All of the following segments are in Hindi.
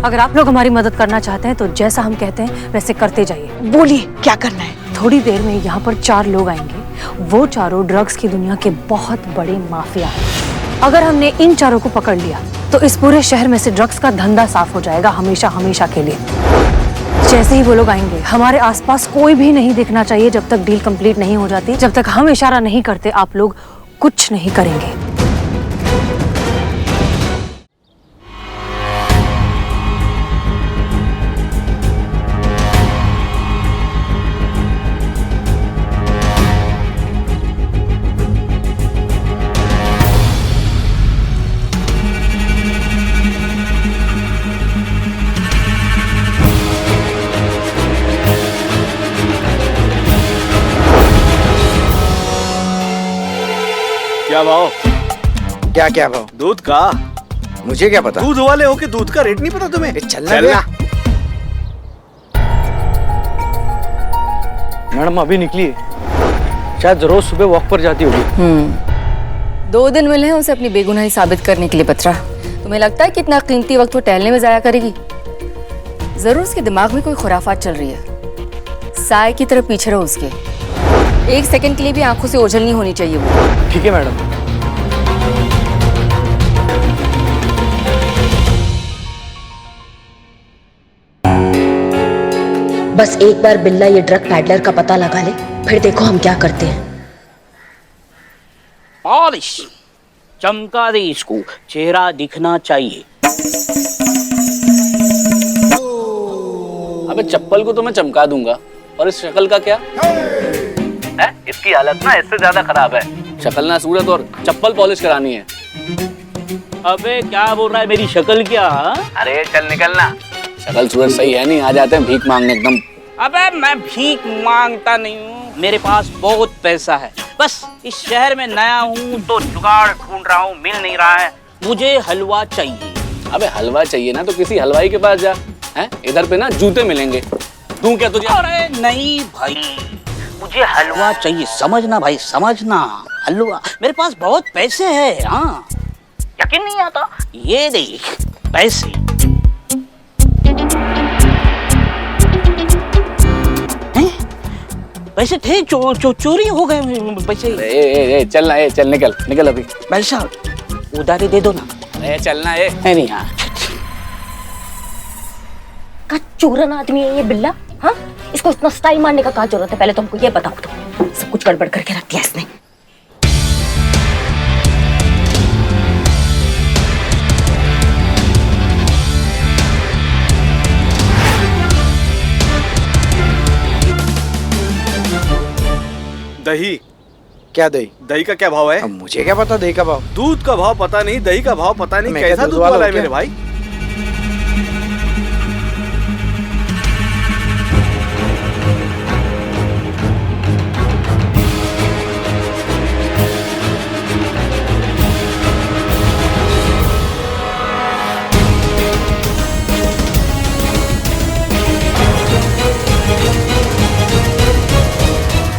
अगर आप लोग हमारी मदद करना चाहते हैं तो जैसा हम कहते हैं वैसे करते जाइए। बोलिए क्या करना है? थोड़ी देर में यहाँ पर 4 लोग आएंगे। वो चारों ड्रग्स की दुनिया के बहुत बड़े माफिया हैं। अगर हमने इन चारों को पकड़ लिया तो इस पूरे शहर में से ड्रग्स का धंधा साफ हो जाएगा हमेशा हमेशा के लिए। जैसे ही वो लोग आएंगे हमारे आसपास कोई भी नहीं दिखना चाहिए जब तक डील कंप्लीट नहीं हो जाती। जब तक हम इशारा नहीं करते आप लोग कुछ नहीं करेंगे। क्या भाव? क्या भाव? दूध का? मुझे क्या पता? दूध वाले हो के दूध का रेट नहीं पता तुम्हें? चलना। मैडम अभी निकली है, शायद रोज सुबह वॉक पर जाती होगी। 2 दिन मिले हैं उसे अपनी बेगुनाही साबित करने के लिए। पत्रा, तुम्हें लगता है कितना कीमती वक्त वो टहलने में जाया करेगी? जरूर उसके दिमाग में कोई खुराफात चल रही है। साय की तरफ पीछे रहो उसके। 1 सेकंड के लिए भी आंखों से ओझल नहीं होनी चाहिए वो। ठीक है मैडम। बस एक बार बिल्ला ये ड्रग पैडलर का पता लगा ले, फिर देखो हम क्या करते हैं। पॉलिश चमका दे इसको, चेहरा दिखना चाहिए। अबे चप्पल को तो मैं चमका दूंगा, और इस शक्ल का क्या है? इसकी हालत ना इससे ज्यादा खराब है। शक्ल ना सूरत और चप्पल पॉलिश करानी है। अबे क्या बोल रहा है, मेरी शक्ल क्या? अरे चल निकलना। शक्ल सूरत सही है नहीं, आ जाते हैं भीख मांगने एकदम। अबे मैं भीख मांगता नहीं हूँ, मेरे पास बहुत पैसा है। बस इस शहर में नया हूँ तो जुगाड़ ढूंढ रहा हूँ, मिल नहीं रहा है। मुझे हलवा चाहिए। अबे हलवा चाहिए ना तो किसी हलवाई के पास जा। हैं इधर पे ना जूते मिलेंगे। दूं क्या तुझे? अरे नहीं भाई, मुझे हलवा चाहिए। समझना भाई, समझना। हलवा, मेरे पास बहुत पैसे हैं। हाँ, यकीन नहीं आता? ये देख पैसे। हैं? पैसे थे, चोरी हो गए पैसे। चलना, चल निकल अभी। भाई साहब उधारी दे दो ना। चलना है नहीं यार। का चूरन आदमी है ये बिल्ला? हाँ, इसको इतना स्टाइल मारने का क्या जरूरत है? पहले तो हमको ये बताओ, तो सब कुछ गड़बड़ करके रख दिया इसने। दही। क्या दही? दही का क्या भाव है? अब मुझे क्या पता दही का भाव? दूध का भाव पता नहीं, दही का भाव पता नहीं। मैं कैसा दूध वाला है मेरे भाई?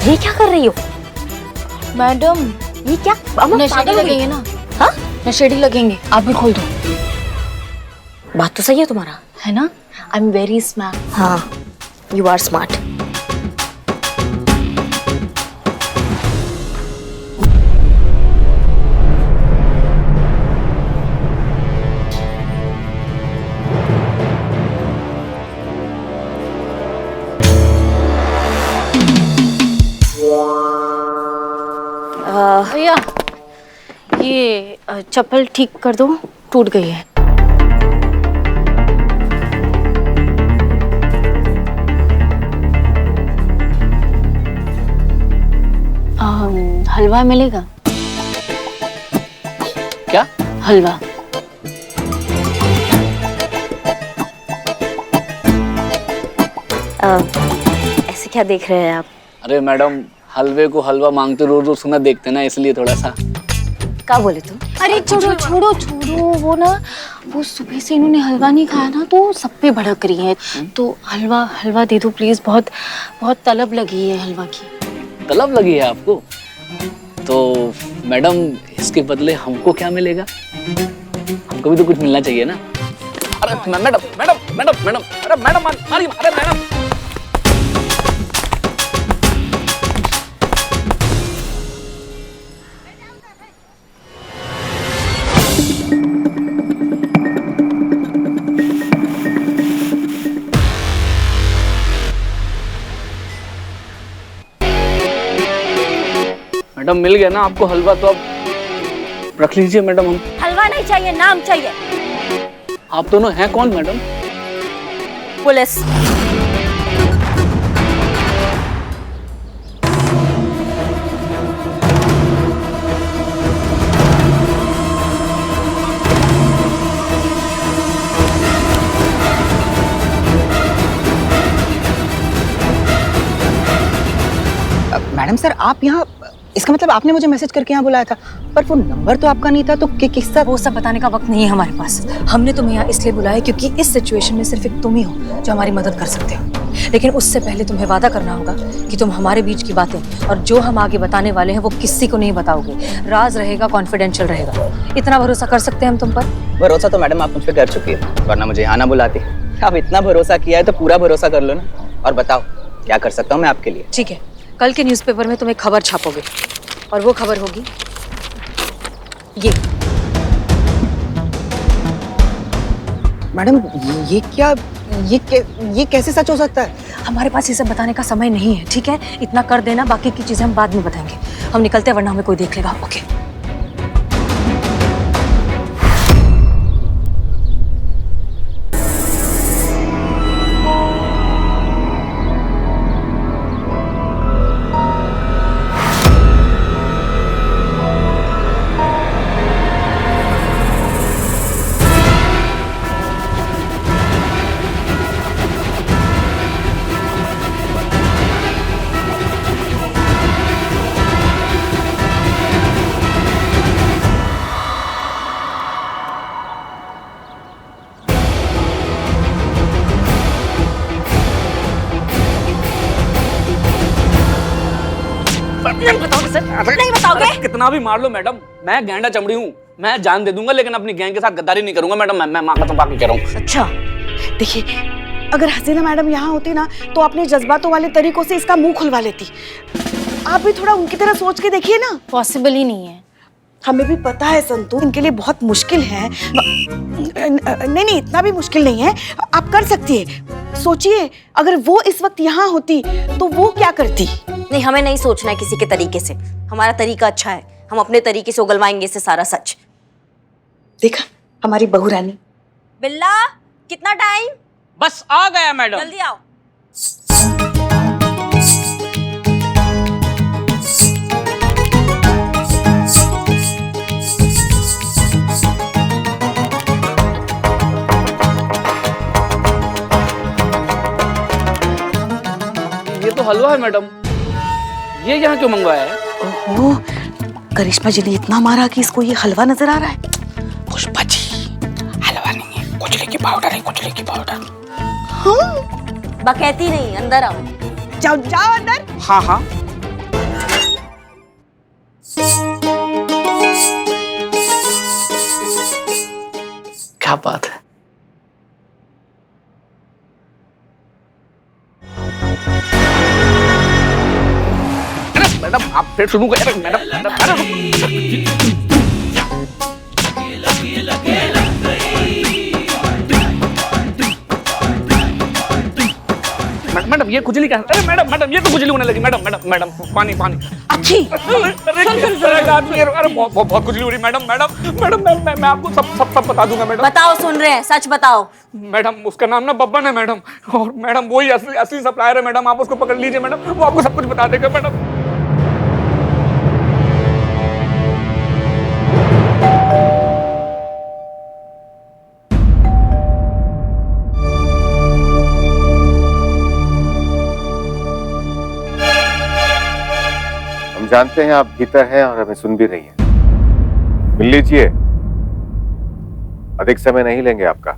ये क्या कर रही हो मैडम? ये क्या? नशेड़ी लगेंगे ना? हाँ, नशेड़ी लगेंगे। आप भी खोल दो। बात तो सही है तुम्हारा, है ना? I am very smart. हाँ, यू आर स्मार्ट। भैया ये चप्पल ठीक कर दो, टूट गई है। हलवा मिलेगा क्या? हलवा। ऐसे क्या देख रहे हैं आप? अरे मैडम, हलवे को हलवा मांगते रोज रोज सुना देखते ना, इसलिए थोड़ा सा। क्या बोले तुम? अरे छोड़ो छोड़ो छोड़ो, वो ना वो सुबह से इन्होंने हलवा नहीं खाया ना तो सब पे भड़क रही है। तो हलवा हलवा दे दो प्लीज, बहुत बहुत तलब लगी है हलवा की। तलब लगी है आपको? तो मैडम इसके बदले हमको क्या मिलेगा? हमको भी तो कुछ मिलना चाहिए ना। अरे मैडम मैडम मैडम मैडम अरे मैडम मारिए अरे मैडम। मैडम मिल गया ना आपको हलवा, तो अब रख लीजिए मैडम। हम हलवा नहीं चाहिए, नाम चाहिए। आप दोनों हैं कौन मैडम? पुलिस। मैडम सर आप यहाँ, इसका मतलब आपने मुझे मैसेज करके यहाँ बुलाया था, पर वो नंबर तो आपका नहीं था, तो किसका? वो सब बताने का वक्त नहीं है हमारे पास। हमने तुम्हें यहाँ इसलिए बुलाया क्योंकि इस सिचुएशन में सिर्फ एक तुम ही हो जो हमारी मदद कर सकते हो। लेकिन उससे पहले तुम्हें वादा करना होगा कि तुम हमारे बीच की बातें और जो हम आगे बताने वाले हैं वो किसी को नहीं बताओगे। राज रहेगा, कॉन्फिडेंशियल रहेगा। इतना भरोसा कर सकते हैं हम तुम पर? भरोसा तो मैडम आप मुझ पर कर चुकी है, वरना मुझे यहाँ ना बुलाती। अब इतना भरोसा किया है तो पूरा भरोसा कर लो ना। और बताओ क्या कर सकता हूँ मैं आपके लिए? ठीक है, कल के न्यूज़पेपर में तुम एक खबर छापोगे और वो खबर होगी ये। मैडम ये कैसे सच हो सकता है? हमारे पास ये सब बताने का समय नहीं है, ठीक है? इतना कर देना, बाकी की चीजें हम बाद में बताएंगे। हम निकलते हैं वरना हमें कोई देख लेगा। ओके। नहीं बताओगे? कितना भी मार लो मैडम, मैं गैंडा चमड़ी हूँ, मैं जान दे दूंगा, लेकिन अपनी गैंग के साथ गद्दारी नहीं करूंगा मैडम। मैं माँ कसम बाकी कह रहा हूँ। अच्छा देखिए, अगर हसीना मैडम यहाँ होती ना तो अपने जज्बातों वाले तरीकों से इसका मुंह खुलवा लेती। आप भी थोड़ा उनकी तरह सोच के देखिए ना। पॉसिबल ही नहीं है। हमें भी पता है संतू, इनके लिए बहुत मुश्किल है। नहीं इतना भी मुश्किल नहीं है, आप कर सकती है। सोचिए अगर वो इस वक्त यहाँ होती तो वो क्या करती। नहीं, हमें नहीं सोचना है किसी के तरीके से। हमारा तरीका अच्छा है, हम अपने तरीके से उगलवाएंगे इससे सारा सच। देखा हमारी बहू रानी। बिल्ला कितना टाइम? बस आ गया मैडम। जल्दी आओ। ये तो हलवा है मैडम, ये यहाँ क्यों मंगवाया है? ओहो, करिश्मा जी ने इतना मारा कि इसको ये हलवा नजर आ रहा है। पुष्पा जी, हलवा नहीं है, कुचले की पाउडर है, कुचले की पाउडर। बकैती नहीं, अंदर आओ। जाओ जाओ अंदर। हाँ हाँ। क्या बात है। मैडम आप फिर शुरू करें। मैडम ये खुजली क्या? अरे मैडम ये तो खुजली होने लगी। मैडम पानी अच्छी। अरे बहुत खुजली हो रही मैडम। मैं आपको सब बता दूंगा मैडम। बताओ, सुन रहे हैं, सच बताओ। मैडम उसका नाम ना बब्बन है मैडम, और मैडम वही असली सप्लायर है मैडम। आप उसको पकड़ लीजिए मैडम, वो आपको सब कुछ बता देगा मैडम। जानते हैं आप भीतर हैं और हमें सुन भी रही हैं। मिल लीजिए, अधिक समय नहीं लेंगे आपका।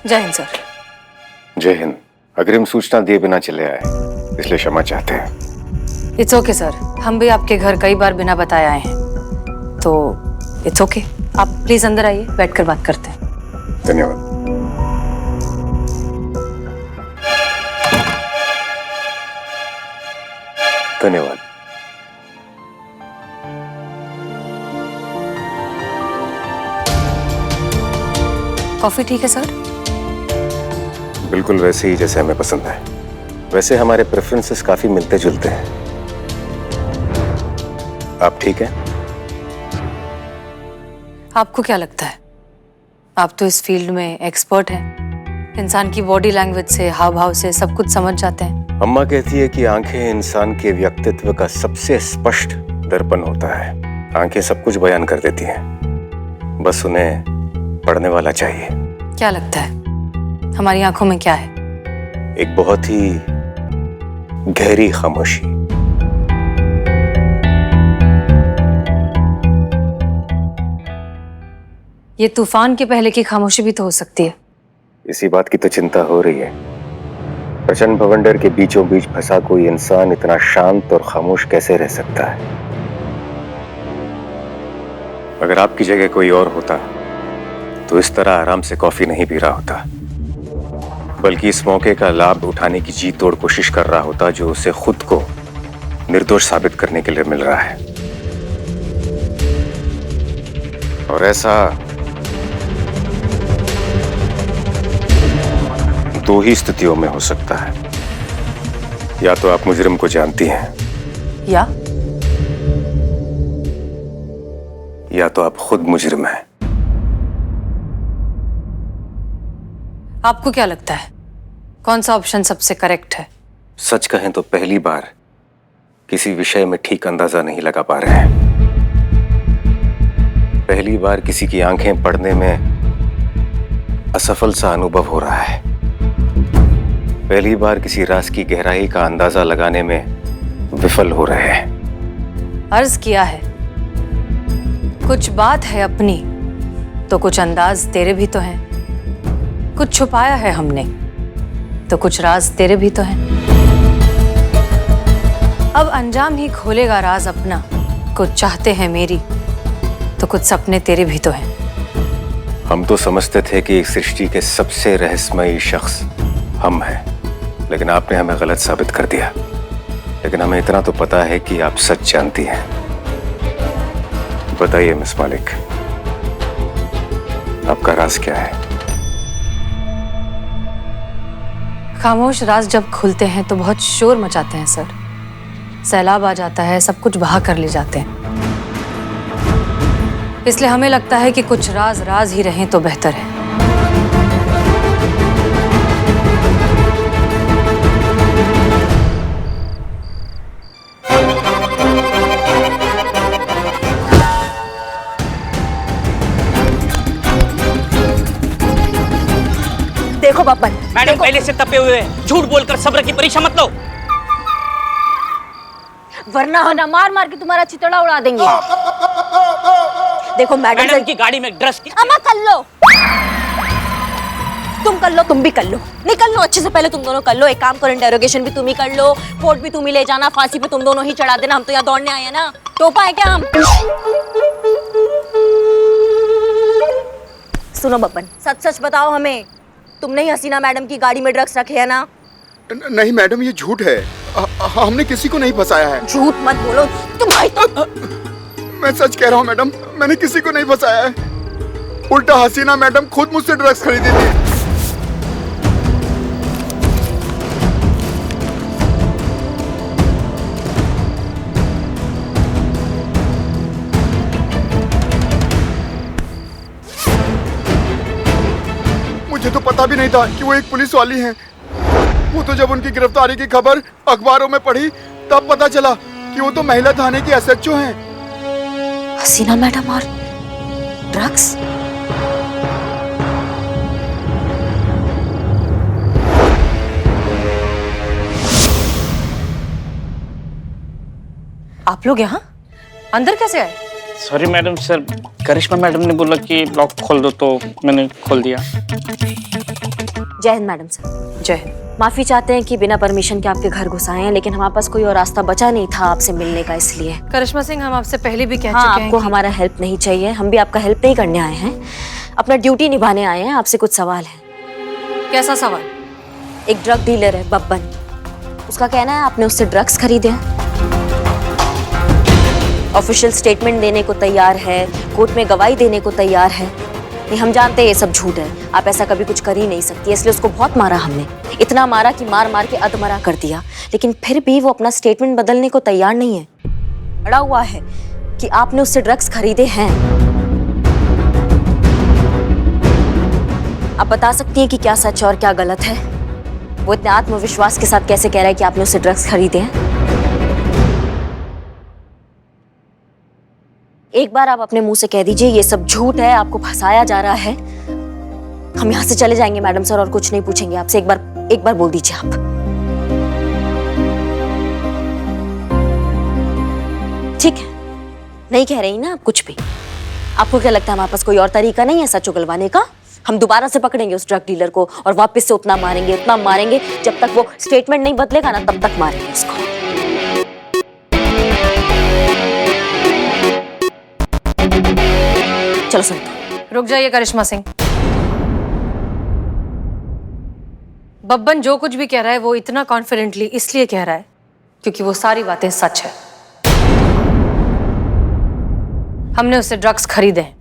जय हिंद सर। जय हिंद। अग्रिम सूचना दिए बिना चले आए, इसलिए क्षमा चाहते हैं। इट्स ओके सर, हम भी आपके घर कई बार बिना बताए आए हैं। तो इट्स ओके। आप प्लीज अंदर आइए, बैठकर बात करते हैं। धन्यवाद। धन्यवाद। कॉफी ठीक है सर? बिल्कुल वैसे ही जैसे हमें पसंद है। वैसे हमारे प्रेफरेंसेस काफी मिलते जुलते हैं। आप ठीक हैं? आपको क्या लगता है? आप तो इस फील्ड में एक्सपर्ट हैं। इंसान की बॉडी लैंग्वेज से, हाव भाव से सब कुछ समझ जाते हैं। अम्मा कहती है कि आंखें इंसान के व्यक्तित्व का सबसे स्पष्ट दर्पण होता है। आंखें सब कुछ बयान कर देती हैं, बस उन्हें पढ़ने वाला चाहिए। क्या लगता है हमारी आंखों में क्या है? एक बहुत ही गहरी खामोशी। ये तूफान के पहले की खामोशी भी तो हो सकती है। इसी बात की तो चिंता हो रही है। प्रचंड भवंडर के बीचों बीच फंसा कोई इंसान इतना शांत और खामोश कैसे रह सकता है? अगर आपकी जगह कोई और होता तो इस तरह आराम से कॉफी नहीं पी रहा होता, बल्कि इस मौके का लाभ उठाने की जी तोड़ कोशिश कर रहा होता जो उसे खुद को निर्दोष साबित करने के लिए मिल रहा है। और ऐसा दो ही स्थितियों में हो सकता है। या तो आप मुजरिम को जानती हैं, या तो आप खुद मुजरिम हैं। आपको क्या लगता है कौन सा ऑप्शन सबसे करेक्ट है? सच कहें तो पहली बार किसी विषय में ठीक अंदाजा नहीं लगा पा रहे हैं। पहली बार किसी की आंखें पढ़ने में असफल सा अनुभव हो रहा है। पहली बार किसी राज की गहराई का अंदाजा लगाने में विफल हो रहे हैं। अर्ज किया है, कुछ बात है अपनी तो कुछ अंदाज तेरे भी तो हैं। कुछ छुपाया है हमने तो कुछ राज तेरे भी तो हैं। अब अंजाम ही खोलेगा राज अपना। कुछ चाहते हैं मेरी तो कुछ सपने तेरे भी तो हैं। हम तो समझते थे कि इस सृष्टि के सबसे रहस्यमयी शख्स हम हैं, लेकिन आपने हमें गलत साबित कर दिया। लेकिन हमें इतना तो पता है कि आप सच जानती हैं। बताइए मिस मालिक, आपका राज क्या है? खामोश राज जब खुलते हैं तो बहुत शोर मचाते हैं सर। सैलाब आ जाता है, सब कुछ बहा कर ले जाते हैं। इसलिए हमें लगता है कि कुछ राज राज ही रहें तो बेहतर है। देखो बब्बन, मैडम पहले से तपे हुए हैं, झूठ बोलकर सब्र की परीक्षा मत लो, वरना हम ना मार मार के तुम्हारा चितड़ा उड़ा देंगे। देखो मैडम की गाड़ी में ड्रग्स की। अम्मा कर लो, तुम कर लो, तुम भी कर लो, निकल लो अच्छे से। पहले तुम दोनों कर लो। एक काम करो, इंटेरोगेशन भी तुम ही कर लो, कोर्ट भी तुम ही ले जाना, फांसी पे तुम दोनों ही चढ़ा देना। हम तो यहाँ दौड़ने आए हैं ना, टोपा है क्या हम? सुनो बब्बन, सच सच बताओ हमें, तुमने ही हसीना मैडम की गाड़ी में ड्रग्स रखे है ना? नहीं मैडम, ये झूठ है। हमने किसी को नहीं फंसाया है। झूठ मत बोलो तुम्हारी तो। मैं सच कह रहा हूँ मैडम, मैंने किसी को नहीं फंसाया है। उल्टा हसीना मैडम खुद मुझसे ड्रग्स खरीदी थी। मुझे तो पता भी नहीं था कि वो एक पुलिस वाली हैं। वो तो जब उनकी गिरफ्तारी की खबर अखबारों में पढ़ी तब पता चला कि वो तो महिला थाने की एसएचओ हैं। हसीना मैडम और ड्रग्स? आप लोग यहाँ अंदर कैसे आए? सॉरी मैडम, सर करिश्मा मैडम ने बोला कि लॉक खोल दो तो मैंने खोल दिया। जय हिंद मैडम सर। जय हिंद। माफी चाहते हैं कि बिना परमिशन के आपके घर घुस आए हैं, लेकिन हमारे पास कोई और रास्ता बचा नहीं था आपसे मिलने का, इसलिए। करिश्मा सिंह, हम आपसे पहले भी कह हाँ, चुके हैं आपको कि हमारा हेल्प नहीं चाहिए, हम भी आपका हेल्प नहीं करने आए हैं, अपना ड्यूटी निभाने आए हैं। आपसे कुछ सवाल है। कैसा सवाल? एक ड्रग डीलर है बब्बन, उसका कहना है आपने उससे ड्रग्स खरीदे हैं। ऑफिशियल स्टेटमेंट देने को तैयार है, कोर्ट में गवाही देने को तैयार है। नहीं, हम जानते हैं ये सब झूठ है, आप ऐसा कभी कुछ कर ही नहीं सकती, इसलिए उसको बहुत मारा हमने, इतना मारा कि मार मार के अधमरा कर दिया, लेकिन फिर भी वो अपना स्टेटमेंट बदलने को तैयार नहीं है। अड़ा हुआ है कि आपने उससे ड्रग्स खरीदे हैं। आप बता सकती हैं कि क्या सच और क्या गलत है? वो इतने आत्मविश्वास के साथ कैसे कह रहा है कि आपने उससे ड्रग्स खरीदे हैं? एक बार आप अपने मुंह से कह दीजिए ये सब झूठ है, आपको फंसाया जा रहा है। हम यहाँ से चले जाएंगे मैडम सर, और कुछ नहीं पूछेंगे आपसे। एक बार बोल दीजिए आप। ठीक है, नहीं कह रही ना आप कुछ भी? आपको क्या लगता है हमारे पास कोई और तरीका नहीं है सच उगलवाने का? हम दोबारा से पकड़ेंगे उस ड्रग डीलर को और वापस से उतना मारेंगे जब तक वो स्टेटमेंट नहीं बदलेगा ना, तब तक मारेंगे उसको। चलो सुनते। रुक जाइए करिश्मा सिंह। बब्बन जो कुछ भी कह रहा है वो इतना कॉन्फिडेंटली इसलिए कह रहा है क्योंकि वो सारी बातें सच है। हमने उससे ड्रग्स खरीदे हैं।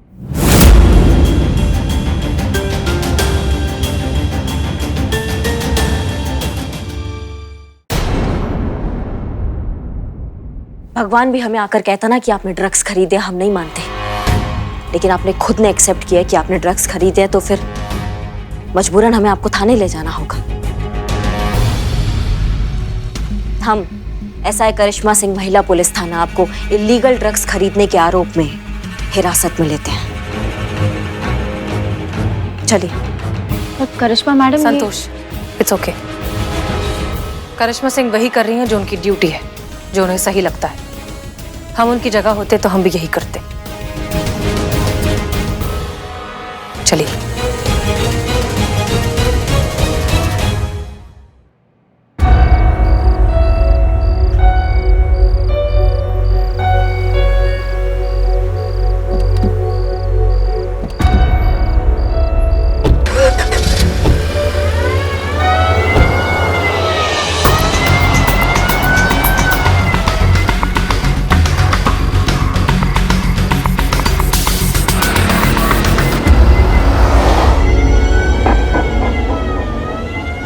भगवान भी हमें आकर कहता ना कि आपने ड्रग्स खरीदे, हम नहीं मानते, लेकिन आपने खुद ने एक्सेप्ट किया कि आपने ड्रग्स खरीदे हैं, तो फिर मजबूरन हमें आपको थाने ले जाना होगा। हम एसआई करिश्मा सिंह, महिला पुलिस थाना, आपको इलीगल ड्रग्स खरीदने के आरोप में हिरासत में लेते हैं। चलिए। करिश्मा मैडम, संतोष, इट्स ओके। करिश्मा सिंह वही कर रही हैं जो उनकी ड्यूटी है, जो उन्हें सही लगता है। हम उनकी जगह होते तो हम भी यही करते। चलिए।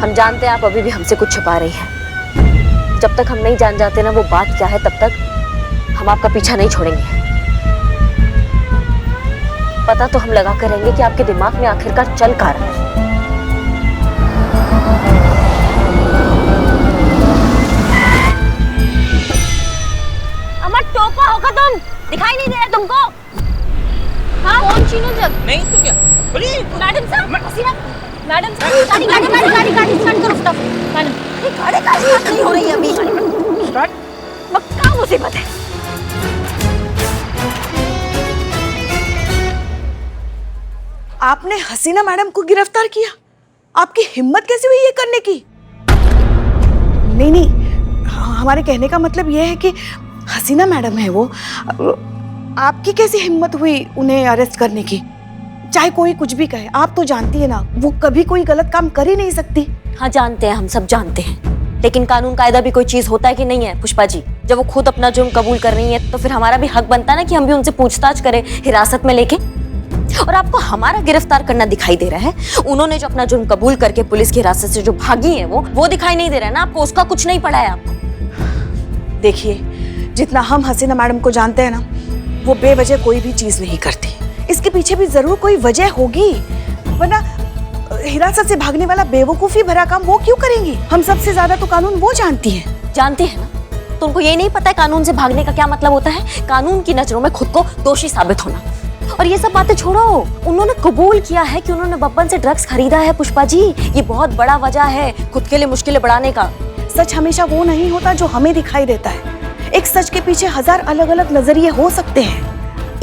हम जानते हैं आप अभी भी हमसे कुछ छुपा रही हैं। जब तक हम नहीं जान जाते ना वो बात क्या है, तब तक हम आपका पीछा नहीं छोड़ेंगे। पता तो हम लगा कर रहेंगे कि आपके दिमाग में आखिरकार चल क्या रहा है। अमर टोपा होगा तुम, दिखाई नहीं दे रहा तुमको? हाँ, कौन चीनो जग? नहीं तो क्या? बोलिए मैडम साहब, हसीना मैडम साहब, गाड़ी स्टार्ट करो फटाफट। मैडम, ये गाड़ी का स्टार्ट नहीं हो रही है अभी। स्टार्ट? क्या मुसीबत है? आपने हसीना मैडम को गिरफ्तार किया? आपकी हिम्मत कैसे हुई ये करने की? नहीं, हमारे कहने का मतलब ये है कि हसीना मैडम है वो, आपकी कैसी हिम्मत हुई उन्हें अरेस्ट करने की? चाहे कोई कुछ भी कहे, आप तो जानती है ना वो कभी कोई गलत काम कर ही नहीं सकती। हाँ जानते हैं, हम सब जानते हैं, लेकिन कानून कायदा भी कोई चीज होता है कि नहीं है पुष्पा जी? जब वो खुद अपना जुर्म कबूल कर रही है तो फिर हमारा भी हक बनता है ना कि हम भी उनसे पूछताछ करें हिरासत में लेके। और आपको हमारा गिरफ्तार करना दिखाई दे रहा है, उन्होंने जो अपना जुर्म कबूल करके पुलिस की हिरासत से जो भागी है वो दिखाई नहीं दे रहा है ना आपको? उसका कुछ नहीं पड़ा है आपको? देखिए, जितना हम हसीना मैडम को जानते हैं ना, वो बेवजह कोई भी चीज नहीं करती। इसके पीछे भी जरूर कोई वजह होगी, वरना हिरासत से भागने वाला बेवकूफी भरा काम वो क्यों करेंगी? हम सबसे ज्यादा तो कानून वो जानती है। जानती है ना, तो उनको ये नहीं पता है कानून से भागने का क्या मतलब होता है? कानून की नजरों में खुद को दोषी साबित होना। और ये सब बातें छोड़ो, उन्होंने कबूल किया है कि उन्होंने बब्बन से ड्रग्स खरीदा है पुष्पा जी, ये बहुत बड़ा वजह है खुद के लिए मुश्किलें बढ़ाने का। सच हमेशा वो नहीं होता जो हमें दिखाई देता है। एक सच के पीछे हजार अलग अलग नजरिए हो सकते हैं।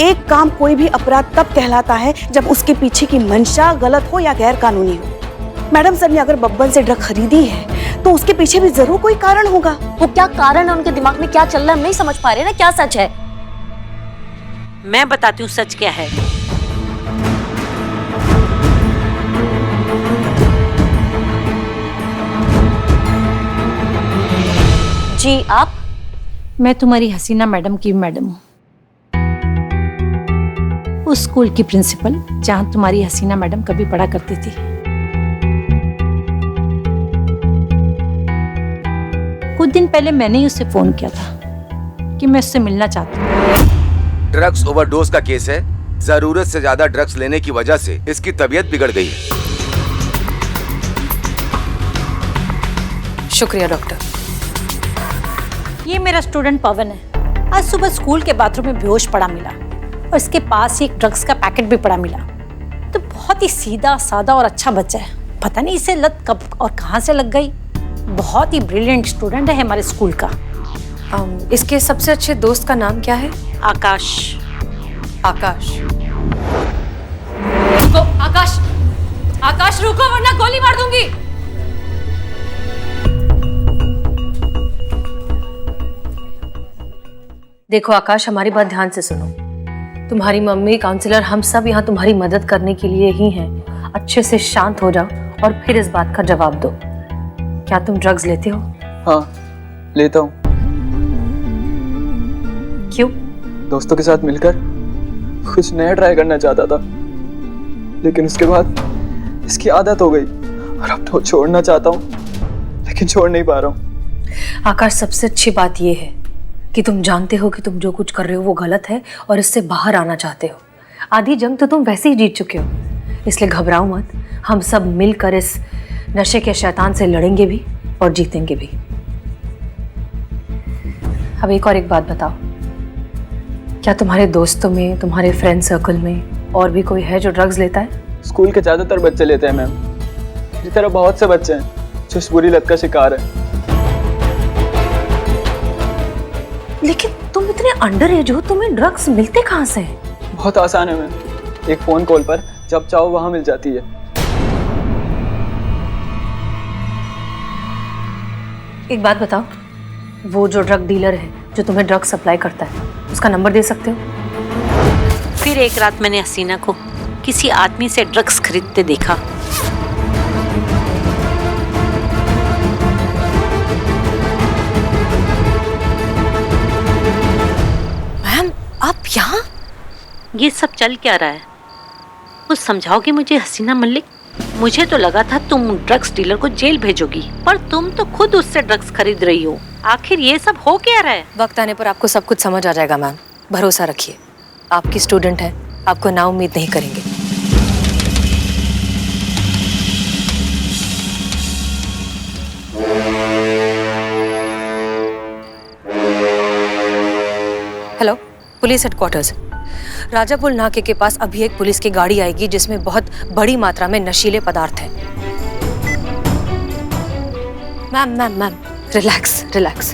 एक काम कोई भी अपराध तब कहलाता है जब उसके पीछे की मंशा गलत हो या गैर कानूनी हो। मैडम सर ने अगर बब्बन से ड्रग खरीदी है तो उसके पीछे भी जरूर कोई कारण होगा। वो क्या कारण है, उनके दिमाग में क्या चल रहा है हम नहीं समझ पा रहे ना, क्या सच है? मैं बताती हूँ सच क्या है। जी आप? मैं तुम्हारी हसीना मैडम की मैडम हूँ, उस स्कूल की प्रिंसिपल जहाँ तुम्हारी हसीना मैडम कभी पढ़ा करती थी। कुछ दिन पहले मैंने ही उससे फोन किया था कि मैं उससे मिलना चाहती हूँ। ड्रग्स ओवरडोज का केस है। जरूरत से ज्यादा ड्रग्स लेने की वजह से इसकी तबीयत बिगड़ गई है। शुक्रिया डॉक्टर। ये मेरा स्टूडेंट पवन है। आज सुबह स्कूल के बाथरूम में बेहोश पड़ा मिला और इसके पास ही एक ड्रग्स का पैकेट भी पड़ा मिला। तो बहुत ही सीधा सादा और अच्छा बच्चा है, पता नहीं इसे लत कब और कहाँ से लग गई। बहुत ही ब्रिलियंट स्टूडेंट है हमारे स्कूल का। इसके सबसे अच्छे दोस्त का नाम क्या है? आकाश। आकाश। रुको आकाश, आकाश रुको वरना गोली मार दूंगी। देखो आकाश, हमारी बात ध्यान से सुनो। तुम्हारी मम्मी, काउंसलर, हम सब यहाँ तुम्हारी मदद करने के लिए ही हैं। अच्छे से शांत हो जाओ और फिर इस बात का जवाब दो। क्या तुम ड्रग्स लेते हो? हाँ लेता हूँ। क्यों? दोस्तों के साथ मिलकर कुछ नया ट्राई करना चाहता था, लेकिन उसके बाद इसकी आदत हो गई और अब तो छोड़ना चाहता हूँ लेकिन छोड़ नहीं पा रहा हूँ। आकाश, सबसे अच्छी बात यह है कि तुम जानते हो कि तुम जो कुछ कर रहे हो वो गलत है और इससे बाहर आना चाहते हो। आधी जंग तो तुम वैसे ही जीत चुके हो, इसलिए घबराओ मत। हम सब मिलकर इस नशे के शैतान से लड़ेंगे भी और जीतेंगे भी। अब एक बात बताओ, क्या तुम्हारे दोस्तों में, तुम्हारे फ्रेंड सर्कल में और भी कोई है जो ड्रग्स लेता है? स्कूल के ज्यादातर बच्चे लेते हैं मैम। मेरी तरह बहुत से बच्चे हैं जो इस बुरी लत का शिकार है। लेकिन तुम इतने अंडर एज हो, तुम्हें ड्रग्स मिलते कहाँ से? बहुत आसान है मैम, एक फोन कॉल पर जब चाहो वहां मिल जाती है। एक बात बताओ, वो जो ड्रग डीलर है जो तुम्हें ड्रग सप्लाई करता है, उसका नंबर दे सकते हो? फिर एक रात मैंने हसीना को किसी आदमी से ड्रग्स खरीदते देखा। मैम, आप यहाँ? ये सब चल क्या रहा है? कुछ समझाओगी मुझे हसीना मलिक? मुझे तो लगा था तुम ड्रग्स डीलर को जेल भेजोगी, पर तुम तो खुद उससे ड्रग्स खरीद रही हो। आखिर ये सब हो क्या रहा है? वक्त आने पर आपको सब कुछ समझ आ जाएगा मैम, भरोसा रखिए। आपकी स्टूडेंट है, आपको ना उम्मीद नहीं करेंगे। Hello, police headquarters. राजापुल नाके के पास अभी एक पुलिस की गाड़ी आएगी जिसमें बहुत बड़ी मात्रा में नशीले पदार्थ हैं। Ma'am, relax.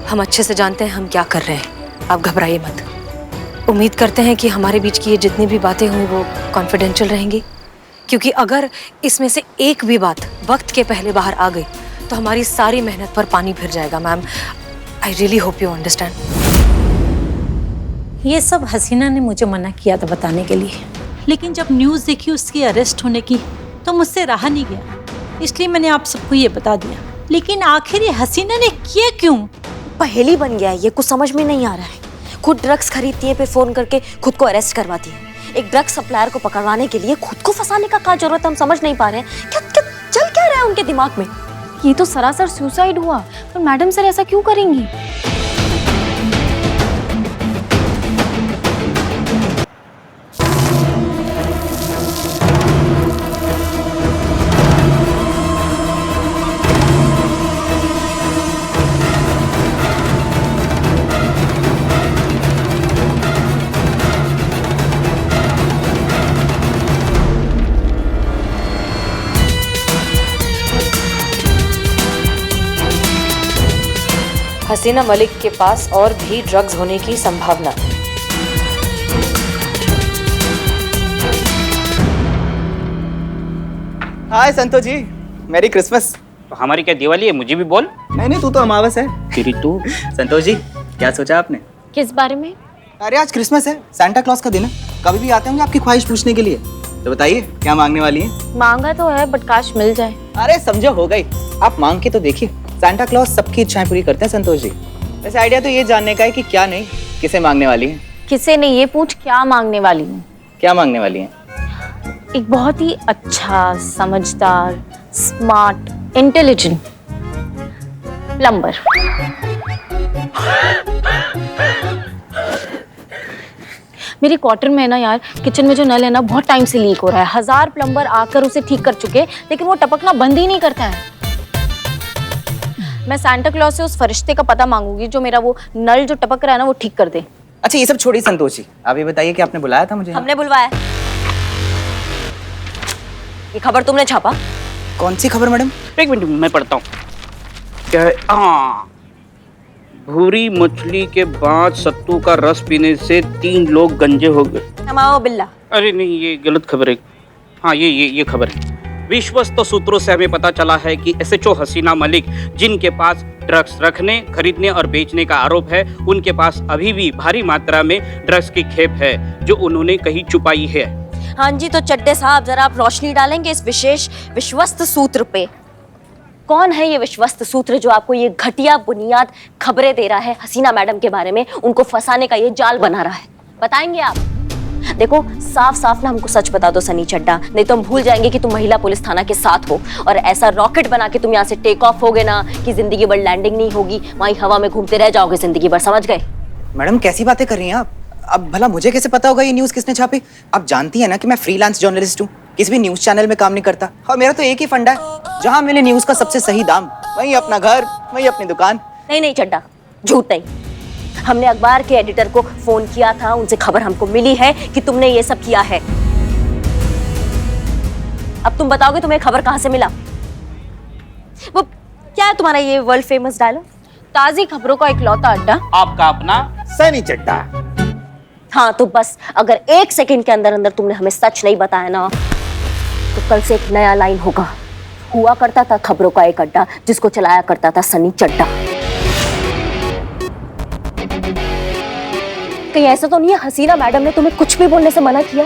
हम अच्छे से जानते हैं हम क्या कर रहे हैं, आप घबराइए मत। उम्मीद करते हैं कि हमारे बीच की ये जितनी भी बातें हुई वो कॉन्फिडेंशियल रहेंगी, क्योंकि अगर इसमें से एक भी बात वक्त के पहले बाहर आ गई तो हमारी सारी मेहनत पर पानी फिर जाएगा। Ma'am, I really hope you understand. ये सब हसीना ने मुझे मना किया था बताने के लिए, लेकिन जब न्यूज़ देखी उसकी अरेस्ट होने की तो मुझसे रहा नहीं गया, इसलिए मैंने आप सबको ये बता दिया। लेकिन आखिर ये हसीना ने किया क्यों? पहेली बन गया है ये, कुछ समझ में नहीं आ रहा है। खुद ड्रग्स खरीदती है, फिर फोन करके खुद को अरेस्ट करवाती है। एक ड्रग्स सप्लायर को पकड़वाने के लिए खुद को फंसाने का क्या जरूरत है, हम समझ नहीं पा रहे हैं। क्या चल क्या रहा है उनके दिमाग में? ये तो सरासर सुसाइड हुआ, पर मैडम सर ऐसा क्यों करेंगी? हसीना मलिक के पास और भी ड्रग्स होने की संभावना। हाय संतो जी, मेरी क्रिसमस। तो हमारी क्या दिवाली है, मुझे भी बोल। नहीं तू तो अमावस है। तेरी तू। संतोष जी क्या सोचा आपने? किस बारे में? अरे आज क्रिसमस है, सांता क्लॉज का दिन है, कभी भी आते होंगे आपकी ख्वाहिश पूछने के लिए। तो बताइए क्या मांगने वाली हैं? मांगा तो है बट काश मिल जाए। अरे समझो हो गई, आप मांग के तो देखिए। सांता क्लॉज सबकी इच्छाएं पूरी करते हैं संतोष जी। वैसे आइडिया तो ये जानने का है कि क्या नहीं किसे मांगने वाली है। किसे नहीं, ये पूछ क्या मांगने वाली हूँ। क्या मांगने वाली है? एक बहुत ही अच्छा, समझदार, स्मार्ट, इंटेलिजेंट प्लम्बर। मेरे क्वार्टर में ना यार, किचन में जो नल है ना बहुत टाइम से लीक हो रहा है। 1000 प्लम्बर आकर उसे ठीक कर चुके, लेकिन वो टपकना बंद ही नहीं करता है। मैं सांता क्लॉज से उस फरिश्ते का पता मांगूंगी जो मेरा वो नल जो टपक रहा है ना वो ठीक कर दे। अच्छा ये सब छोड़िए संतोष जी, आप ये बताइए कि आपने बुलाया था मुझे? हमने बुलवाया। ये खबर तुमने छापा? कौन सी खबर मैडम? एक मिनट मैं पढ़ता हूँ। क्या है? हाँ, भूरी मछली के बाद सत्तू का रस पीने से 3 लोग गंजे हो गए। नमाओ बिल्ला। अरे नहीं, ये गलत खबर है। हाँ ये खबर है। विश्वस्त सूत्रों से हमें पता चला है कि SHO हसीना मलिक, जिनके पास ड्रग्स रखने, खरीदने और बेचने का आरोप है, उनके पास अभी भी भारी मात्रा में ड्रग्स की खेप है जो उन्होंने कहीं छुपाई है। हाँ जी, तो चड्डे साहब जरा आप रोशनी डालेंगे इस विशेष विश्वस्त सूत्र पे। कौन है ये विश्वस्त सूत्र जो आपको ये घटिया बुनियाद खबरें दे रहा है हसीना मैडम के बारे में, उनको फंसाने का ये जाल बना रहा है? बताएंगे आप? देखो साफ साफ ना हमको सच बता दो सनी चड्डा, नहीं तो हम भूल जाएंगे कि तुम महिला पुलिस थाना के साथ हो और ऐसा रॉकेट बना के तुम यहाँ से टेक ऑफ होगे ना कि जिंदगी भर लैंडिंग नहीं होगी, वहीं हवा में घूमते रह जाओगे जिंदगी भर। समझ गए? मैडम कैसी बातें कर रही हैं आप? अब भला मुझे कैसे पता होगा ये न्यूज़ किसने छापी? आप जानती हैं ना कि मैं फ्रीलांस जर्नलिस्ट हूँ, किसी भी न्यूज़ चैनल में काम नहीं करता और मेरा तो एक ही फंडा है, जहाँ मिले न्यूज़ का सबसे सही दाम वहीं अपना घर, वहीं अपनी दुकान। नहीं चड्डा, झूठ नहीं। हमने अखबार के एडिटर को फोन किया था, उनसे खबर हमको मिली है कि तुमने ये सब किया है। अब तुम बताओगे तुम्हें खबर कहाँ से मिला? वो क्या है तुम्हारा ये वर्ल्ड फेमस डायलॉग, ताजी खबरों का इकलौता अड्डा आपका अपना सनी चड्डा। हाँ तो बस अगर 1 सेकंड के अंदर अंदर तुमने हमें सच नहीं बताया ना तो कल से एक नया लाइन होगा। हुआ करता था खबरों का एक अड्डा जिसको चलाया करता था सनी चड्डा। कहीं ऐसा तो नहीं है हसीना मैडम ने तुम्हें कुछ भी बोलने से मना किया?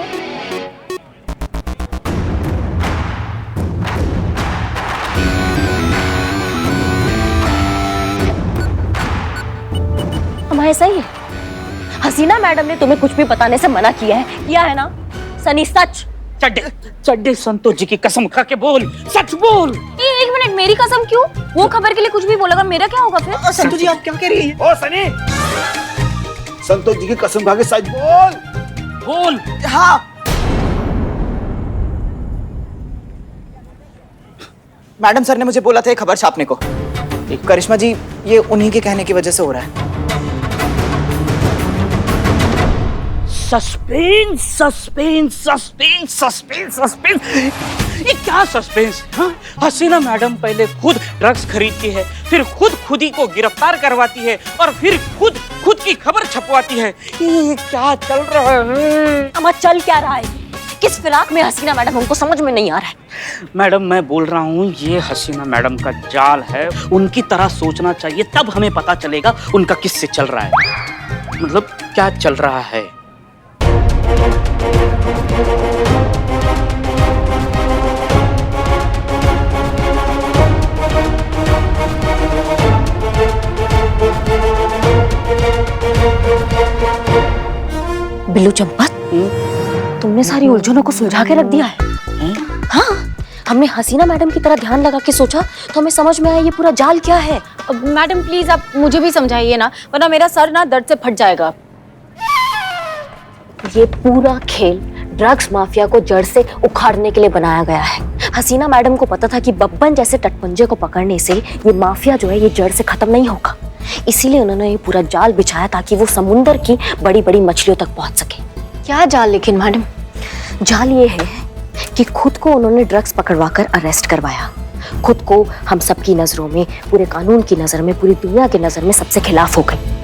हमारे सही है, हसीना मैडम ने तुम्हें कुछ भी बताने से मना किया है ना सनी? सच? चड्डे संतोष जी की कसम खा के बोल, सच बोल। एक मिनट, मेरी कसम क्यों? वो खबर के लिए कुछ भी बोलेगा, मेरा क्या होगा फिर? संतोष जी आप क्या कह रही हैं? ओ सनी, संतोष जी की कसम खा के सच बोल। बोल। हाँ मैडम सर ने मुझे बोला था ये खबर छापने को। करिश्मा जी ये उन्हीं के कहने की वजह से हो रहा है। Suspense suspense suspense suspense suspense, ये क्या सस्पेंस? हाँ, हसीना मैडम पहले खुद ड्रग्स खरीदती है, फिर खुद ही को गिरफ्तार करवाती है और फिर खुद की खबर छपवाती है। ये क्या चल रहा है? अम्मा चल क्या रहा है? किस फिराक में हसीना मैडम, हमको समझ में नहीं आ रहा है। मैडम मैं बोल रहा हूँ ये हसीना मैडम का जाल है, उनकी तरह सोचना चाहिए, तब हमें पता चलेगा उनका किससे चल रहा है, मतलब क्या चल रहा है। बिल्लू चंपत, तुमने सारी उलझनों को सुलझा के रख दिया है। हाँ, हमने हसीना मैडम की तरह ध्यान लगा के सोचा तो हमें समझ में आया ये पूरा जाल क्या है। मैडम प्लीज आप मुझे भी समझाइए ना, वरना मेरा सर ना दर्द से फट जाएगा। ये पूरा खेल ड्रग्स माफिया को जड़ से उखाड़ने के लिए बनाया गया है। हसीना मैडम को पता था कि बब्बन जैसे टटपंजे को पकड़ने से ये माफिया जो है ये जड़ से खत्म नहीं होगा, इसीलिए उन्होंने ये पूरा जाल बिछाया ताकि वो समुंदर की बड़ी बड़ी मछलियों तक पहुंच सके। क्या जाल? लेकिन मैडम जाल ये है कि खुद को उन्होंने ड्रग्स पकड़वा कर अरेस्ट करवाया, खुद को हम सबकी नजरों में, पूरे कानून की नजर में, पूरी दुनिया की नजर में सबसे खिलाफ हो गई।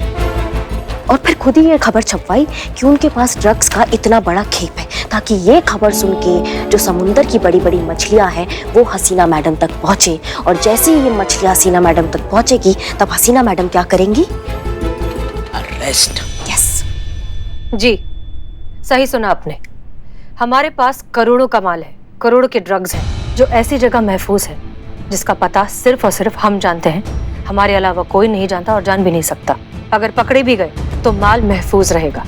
और फिर खुद ही ये खबर छपवाई कि उनके पास ड्रग्स का इतना बड़ा खेप है, ताकि ये खबर सुन के जो समुंदर की बड़ी बड़ी मछलियां हैं वो हसीना मैडम तक पहुंचे। और जैसे ही ये मछलियां हसीना मैडम तक पहुंचेगी तब हसीना मैडम क्या करेंगी? अरेस्ट। यस जी, सही सुना आपने। हमारे पास करोड़ों का माल है, करोड़ों के ड्रग्स हैं जो ऐसी जगह महफूज है जिसका पता सिर्फ और सिर्फ हम जानते हैं, हमारे अलावा कोई नहीं जानता और जान भी नहीं सकता। अगर पकड़े भी गए तो माल महफूज रहेगा।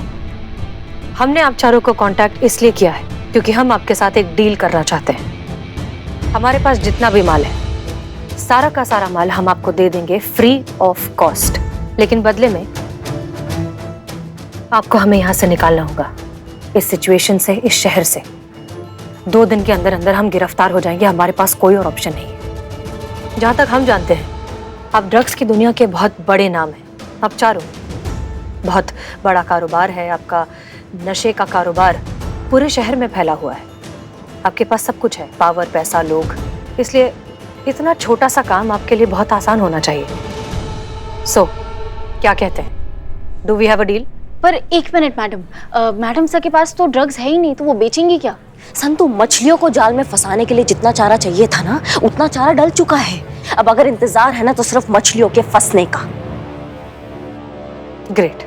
हमने आप चारों को कांटेक्ट इसलिए किया है क्योंकि हम आपके साथ एक डील करना चाहते हैं। हमारे पास जितना भी माल है, सारा का सारा माल हम आपको दे देंगे फ्री ऑफ कॉस्ट, लेकिन बदले में आपको हमें यहाँ से निकालना होगा, इस सिचुएशन से, इस शहर से। 2 दिन के अंदर अंदर हम गिरफ्तार हो जाएंगे, हमारे पास कोई और ऑप्शन नहीं है। जहाँ तक हम जानते हैं आप ड्रग्स की दुनिया के बहुत बड़े नाम हैं, आप चारों। बहुत बड़ा कारोबार है आपका, नशे का कारोबार पूरे शहर में फैला हुआ है। आपके पास सब कुछ है, पावर, पैसा, लोग। इसलिए इतना छोटा सा काम आपके लिए बहुत आसान होना चाहिए। सो क्या कहते हैं, do we have a deal? पर एक मिनट मैडम, मैडम सर के पास तो ड्रग्स है ही नहीं, तो वो बेचेंगी क्या? संतु, मछलियों को जाल में फंसाने के लिए जितना चारा चाहिए था ना, उतना चारा डल चुका है। अब अगर इंतजार है ना तो सिर्फ मछलियों के फंसने का। Great,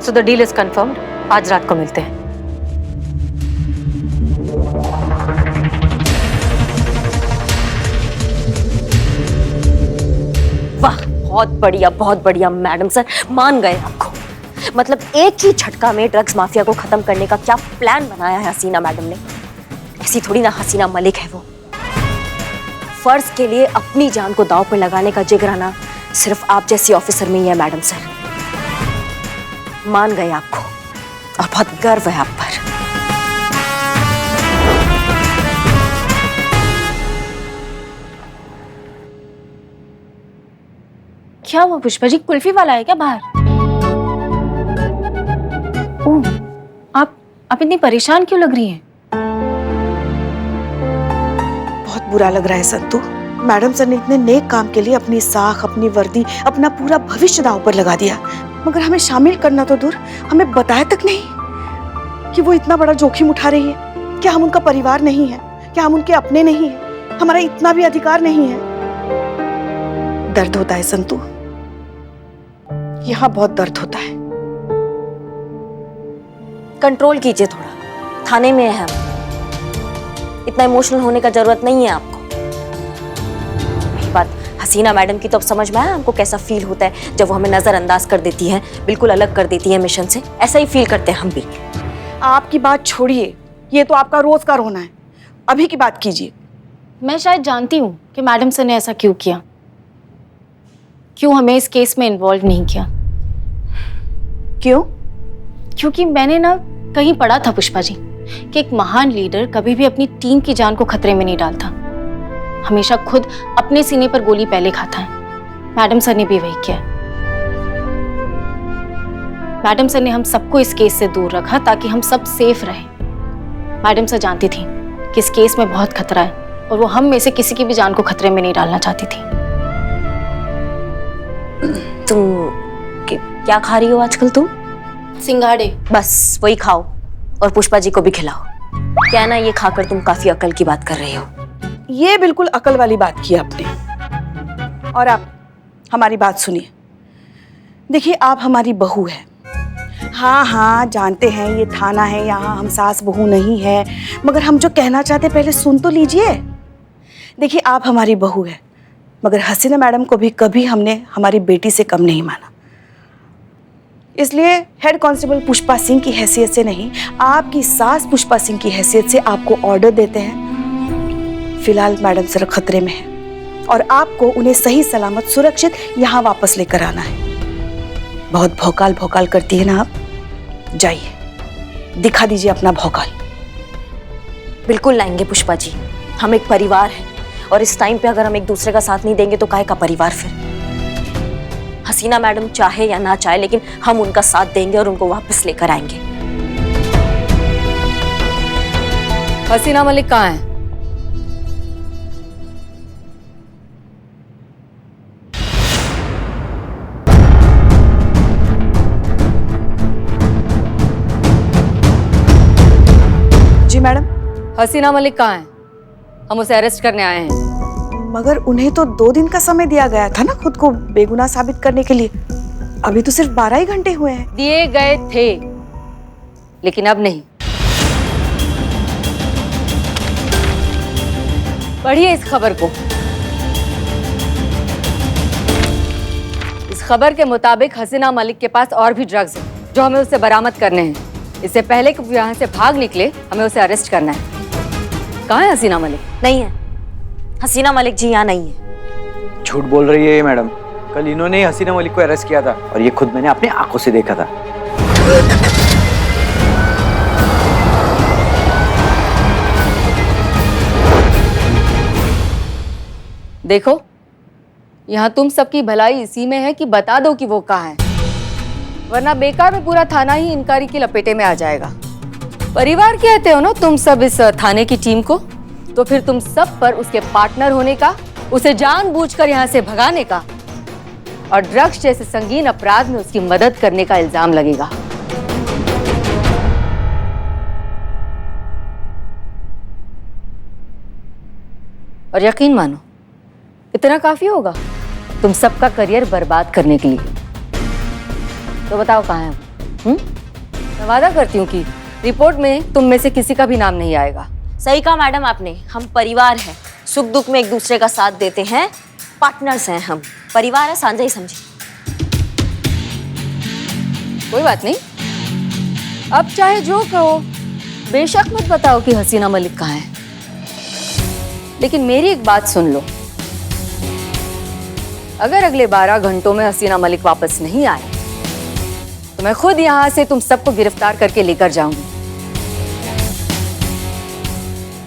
so the deal is confirmed. आज रात को मिलते हैं। वाह, बहुत बढ़िया मैडम सर, मान गए आपको। मतलब एक ही झटका में ड्रग्स माफिया को खत्म करने का क्या प्लान बनाया है हसीना मैडम ने। ऐसी थोड़ी ना हसीना मलिक है वो। फर्ज के लिए अपनी जान को दांव पर लगाने का जिगराना सिर्फ आप जैसी ऑफिसर में ही है मैडम सर। मान गए आपको और बहुत गर्व है आप पर। क्या हुआ पुष्पा जी, कुल्फी वाला है क्या बाहर? ओह, आप इतनी परेशान क्यों लग रही हैं? बहुत बुरा लग रहा है संतु। मैडम सर ने इतने नेक काम के लिए अपनी साख, अपनी वर्दी, अपना पूरा भविष्य दांव पर लगा दिया, मगर हमें शामिल करना तो दूर, हमें बताया तक नहीं कि वो इतना बड़ा जोखिम उठा रही है। क्या हम उनका परिवार नहीं है? क्या हम उनके अपने नहीं है? हमारा इतना भी अधिकार नहीं है? दर्द होता है संतु, यहाँ बहुत दर्द होता है। कंट्रोल कीजिए थोड़ा, थाने में है हम। इतना इमोशनल होने का जरूरत नहीं है आपको। बात हसीना मैडम की तो अब समझ में आया हमको कैसा फील होता है जब वो हमें नजरअंदाज कर देती है, बिल्कुल अलग कर देती है मिशन से। ऐसा ही फील करते हैं हम भी। आपकी बात छोड़िए, ये तो आपका रोज का रोना है। अभी की बात कीजिए। मैं शायद जानती हूँ कि मैडम सर ने ऐसा क्यों किया, क्यों हमें इस केस में इन्वॉल्व नहीं किया। क्यों? क्योंकि मैंने ना कहीं पढ़ा था पुष्पा जी कि एक महान लीडर कभी भी अपनी टीम की जान को खतरे में नहीं डालता, हमेशा खुद अपने सीने पर गोली पहले खाता है। मैडम सर ने भी वही किया। मैडम सर ने हम सबको इस केस से दूर रखा ताकि हम सब सेफ रहें। मैडम सर जानती थी कि इस केस में बहुत खतरा है और वो हम में से किसी की भी जान को खतरे में नहीं डालना चाहती थी। तुम क्या खा रही हो आजकल तुम? सिंघाड़े। बस वही खाओ और पुष्पा जी को भी खिलाओ। क्या ना, ये खाकर तुम काफी अकल की बात कर रही हो। ये बिल्कुल अकल वाली बात की आपने। और आप हमारी बात सुनिए। देखिए, आप हमारी बहू है। हाँ, जानते हैं ये थाना है, यहाँ हम सास बहू नहीं है, मगर हम जो कहना चाहते पहले सुन तो लीजिए। देखिए, आप हमारी बहू है, मगर हसीना मैडम को भी कभी हमने हमारी बेटी से कम नहीं माना। इसलिए हेड कांस्टेबल पुष्पा सिंह की हैसियत से नहीं, आपकी सास पुष्पा सिंह की हैसियत से आपको ऑर्डर देते हैं। फिलहाल मैडम सर खतरे में है और आपको उन्हें सही सलामत सुरक्षित यहाँ वापस लेकर आना है। बहुत भौकाल करती है ना आप, जाइए दिखा दीजिए अपना भौकाल। बिल्कुल लाएंगे पुष्पा जी, हम एक परिवार हैं और इस टाइम पे अगर हम एक दूसरे का साथ नहीं देंगे तो काहे का परिवार फिर। हसीना मैडम चाहे या ना चाहे, लेकिन हम उनका साथ देंगे और उनको वापस लेकर आएंगे। हसीना मलिक कहाँ है? मैडम। हसीना मलिक कहाँ है? हम उसे अरेस्ट करने आए हैं। मगर उन्हें तो 2 दिन का समय दिया गया था ना खुद को बेगुनाह साबित करने के लिए। अभी तो सिर्फ 12 ही घंटे हुए हैं। दिए गए थे, लेकिन अब नहीं। पढ़िए इस खबर को। इस खबर के मुताबिक हसीना मलिक के पास और भी ड्रग्स हैं जो हमें उसे बरामद करने हैं। इससे पहले कि वो यहाँ से भाग निकले, हमें उसे अरेस्ट करना है। कहाँ है हसीना मलिक? नहीं है, हसीना मलिक जी यहाँ नहीं है। झूठ बोल रही है ये मैडम। कल इन्होंने ही हसीना मलिक को अरेस्ट किया था और ये खुद मैंने अपनी आंखों से देखा था। देखो, यहाँ तुम सबकी भलाई इसी में है कि बता दो कि वो कहाँ है, वरना बेकार में पूरा थाना ही इंक्वायरी की लपेटे में आ जाएगा। परिवार कहते हो ना तुम सब इस थाने की टीम को, तो फिर तुम सब पर उसके पार्टनर होने का, उसे जानबूझकर यहाँ से भगाने का और ड्रग्स जैसे संगीन अपराध में उसकी मदद करने का इल्जाम लगेगा। और यकीन मानो, इतना काफी होगा तुम सबका करियर बर्बाद करने के लिए। तो बताओ कहाँ है वो? मैं वादा करती हूँ कि रिपोर्ट में तुम में से किसी का भी नाम नहीं आएगा। सही कहा मैडम आपने, हम परिवार हैं, सुख दुख में एक दूसरे का साथ देते हैं, पार्टनर्स हैं हम। परिवार है, साझा ही समझे। कोई बात नहीं, अब चाहे जो कहो, बेशक मत बताओ कि हसीना मलिक कहाँ है, लेकिन मेरी एक बात सुन लो। अगर अगले 12 घंटों में हसीना मलिक वापस नहीं आए तो मैं खुद यहां से तुम सबको गिरफ्तार करके लेकर जाऊंगी।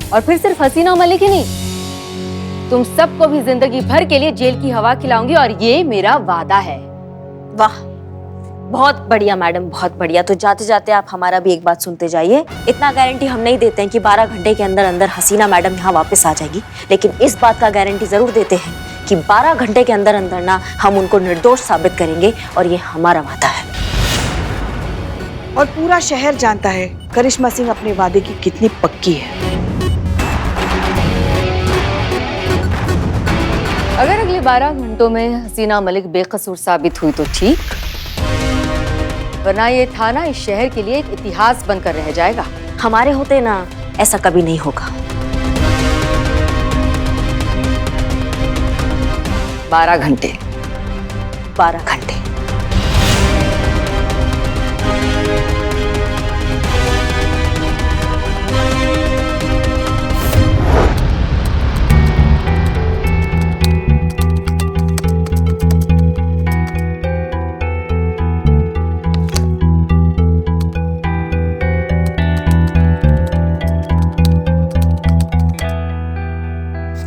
और फिर सिर्फ हसीना मलिक ही नहीं, तुम सबको भी जिंदगी भर के लिए जेल की हवा खिलाऊंगी, और ये मेरा वादा है। वाह, बहुत बढ़िया मैडम, बहुत बढ़िया। तो जाते जाते आप हमारा भी एक बात सुनते जाइए। इतना गारंटी हम नहीं देते हैं कि 12 घंटे के अंदर अंदर हसीना मैडम यहाँ वापस आ जाएगी, लेकिन इस बात का गारंटी जरूर देते हैं कि 12 घंटे के अंदर अंदर ना हम उनको निर्दोष साबित करेंगे, और ये हमारा वादा है। और पूरा शहर जानता है करिश्मा सिंह अपने वादे की कितनी पक्की है। अगर अगले 12 घंटों में हसीना मलिक बेकसूर साबित हुई तो ठीक, वरना ये थाना इस शहर के लिए एक इतिहास बनकर रह जाएगा। हमारे होते ना ऐसा कभी नहीं होगा। 12 घंटे। 12 घंटे।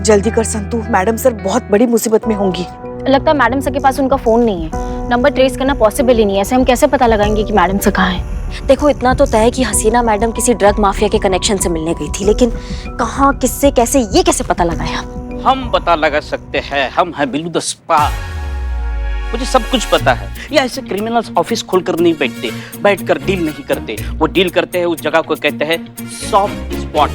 जल्दी कर संतू, मैडम सर बहुत बड़ी मुसीबत में होंगी। लगता है मैडम सर के पास उनका फोन नहीं है, नंबर ट्रेस करना पॉसिबल ही नहीं है। ऐसे हम कैसे पता लगाएंगे कि मैडम सर कहाँ है? देखो, इतना तो तय है कि हसीना मैडम किसी ड्रग माफिया के कनेक्शन से मिलने गई थी, लेकिन कहाँ, किससे, कैसे, ये कैसे पता लगाया? हम पता लगा सकते हैं, हम हैं बिल्लू द स्पा। मुझे सब कुछ पता है। ये ऐसे क्रिमिनल्स ऑफिस खोलकर नहीं बैठते, बैठकर डील नहीं करते। वो डील करते हैं उस जगह को कहते हैं सॉफ्ट स्पॉट,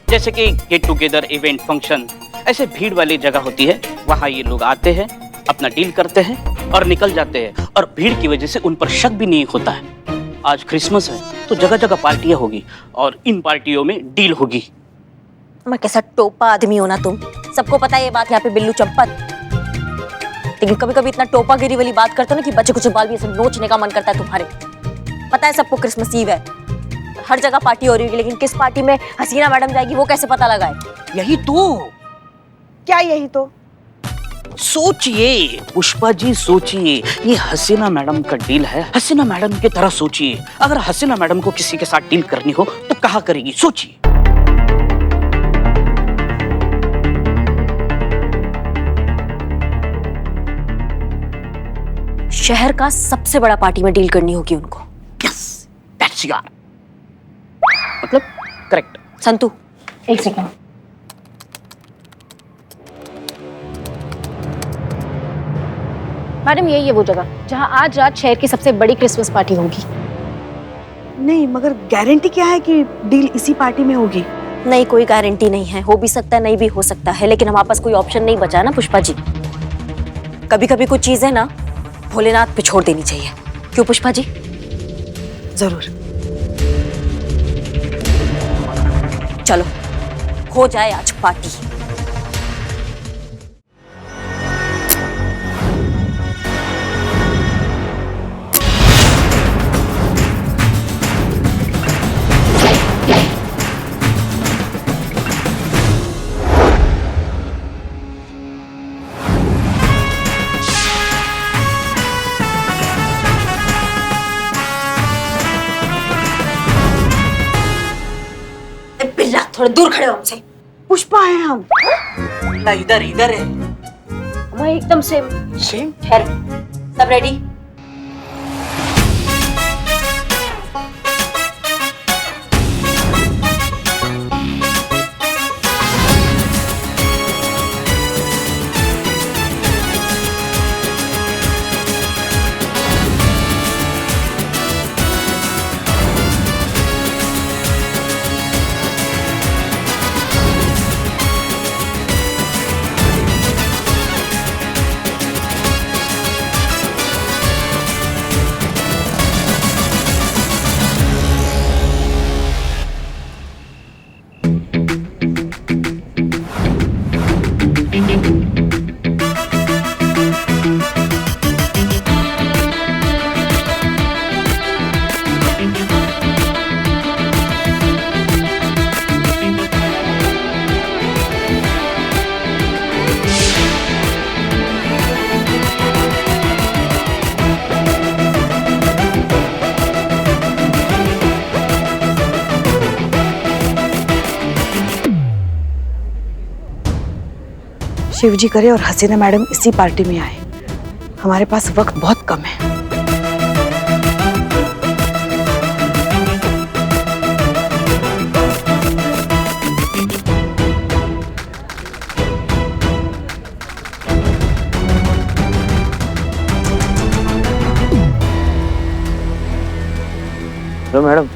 जैसे कि गेट टुगेदर, इवेंट, फंक्शन, ऐसे भीड़ वाली जगह होती है। वहाँ ये लोग आते हैं, अपना डील करते हैं और निकल जाते हैं, और भीड़ की वजह से उन पर शक भी नहीं होता है। आज क्रिसमस है तो जगह जगह पार्टियां होगी, और इन पार्टियों में डील होगी। मैं कैसा टोपा आदमी हो ना तुम, सबको पता है ये बात यहाँ पे बिल्लू चंपत। लेकिन कभी कभी इतना टोपागिरी वाली बात करते हो ना कि बच्चे कुछ बाल भी ऐसे नोचने का मन करता है तुम्हारे। पता है सबको क्रिसमस ईव है, हर जगह पार्टी हो रही होगी, लेकिन किस पार्टी में हसीना मैडम जाएगी वो कैसे पता लगाए? यही तो। क्या यही तो? सोचिए पुष्पा जी, सोचिए, ये हसीना मैडम का डील है। हसीना मैडम की तरह सोचिए, अगर हसीना मैडम को किसी के साथ डील करनी हो तो कहाँ करेगी? सोचिए। शहर का सबसे बड़ा पार्टी में डील करनी होगी उनको। यस, दैट्स योर, मतलब करेक्ट। संतू, एक सेकंड। मैडम, यही है वो जगह जहां आज रात शहर की सबसे बड़ी क्रिसमस पार्टी होगी। नहीं, मगर गारंटी क्या है कि डील इसी पार्टी में होगी? नहीं, कोई गारंटी नहीं है। हो भी सकता है, नहीं भी हो सकता है, लेकिन हमारे पास कोई ऑप्शन नहीं बचा ना पुष्पा जी। कभी कभी कुछ चीजें ना भोलेनाथ पे छोड़ देनी चाहिए। क्यों पुष्पा जी? जरूर। चलो हो जाए आज पार्टी। बिल्ला, थोड़ा दूर खड़े हो हमसे। पुष्पा है हम। इधर इधर है। हम एकदम सेम। खैर, सब रेडी? शिव जी करे और हसीना मैडम इसी पार्टी में आए। हमारे पास वक्त बहुत कम है। तो मैडम,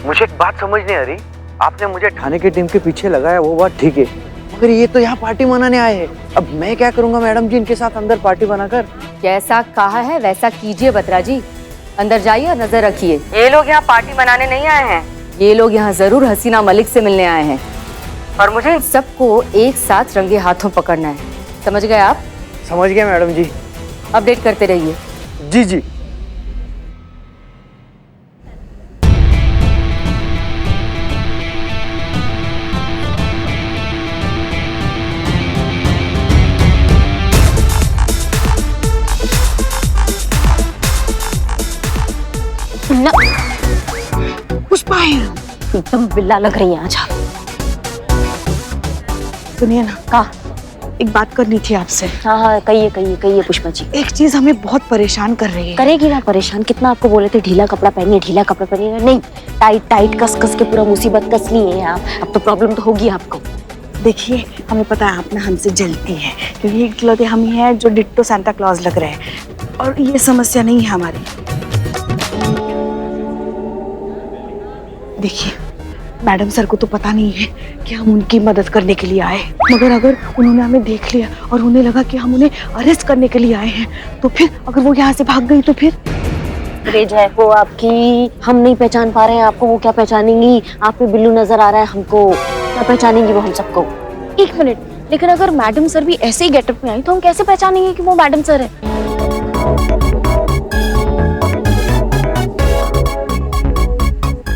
मुझे एक बात समझ नहीं आ रही। आपने मुझे थाने की टीम के पीछे लगाया, वो बात ठीक है, मगर ये तो यहाँ पार्टी मनाने आए हैं। अब मैं क्या करूँगा मैडम जी इनके साथ अंदर पार्टी बनाकर? जैसा कहा है वैसा कीजिए बत्रा जी। अंदर जाइए और नजर रखिए। ये लोग यहाँ पार्टी मनाने नहीं आए हैं, ये लोग यहाँ जरूर हसीना मलिक से मिलने आए हैं, और मुझे सबको एक साथ रंगे हाथों पकड़ना है। समझ गए आप? समझ गया मैडम जी। अपडेट करते रहिए। जी जी। पुष्पा है। एकदम बिल्ला लग रही है आज आप। सुनिए ना, कहा? एक बात करनी थी आपसे। हाँ हाँ, कहिए कहिए कहिए पुष्पा जी। एक चीज हमें बहुत परेशान कर रही है। करेगी ना परेशान। कितना आपको बोले थे ढीला कपड़ा पहनिए, ढीला कपड़ा पहनिए, नहीं, टाइट टाइट कस कस के पूरा मुसीबत कस ली है आप। अब तो प्रॉब्लम तो होगी आपको। देखिए, हमें पता है आप ना हमसे जलती है, क्योंकि इकलौते हम ही हैं जो डिट्टो सांता क्लॉज लग रहे हैं, और ये समस्या नहीं है हमारी। देखिए, मैडम सर को तो पता नहीं है कि हम उनकी मदद करने के लिए आए, मगर अगर उन्होंने हमें देख लिया और उन्हें लगा कि हम उन्हें अरेस्ट करने के लिए आए हैं, तो फिर अगर वो यहाँ से भाग गई तो फिर? रेज है वो आपकी, हम नहीं पहचान पा रहे हैं आपको, वो क्या पहचानेंगी? आप पे बिल्लू नजर आ रहा है हमको, क्या पहचानेंगी वो हम सबको? एक मिनट, लेकिन अगर मैडम सर भी ऐसे ही गेटअप में आई तो हम कैसे पहचानेंगे कि वो मैडम सर है?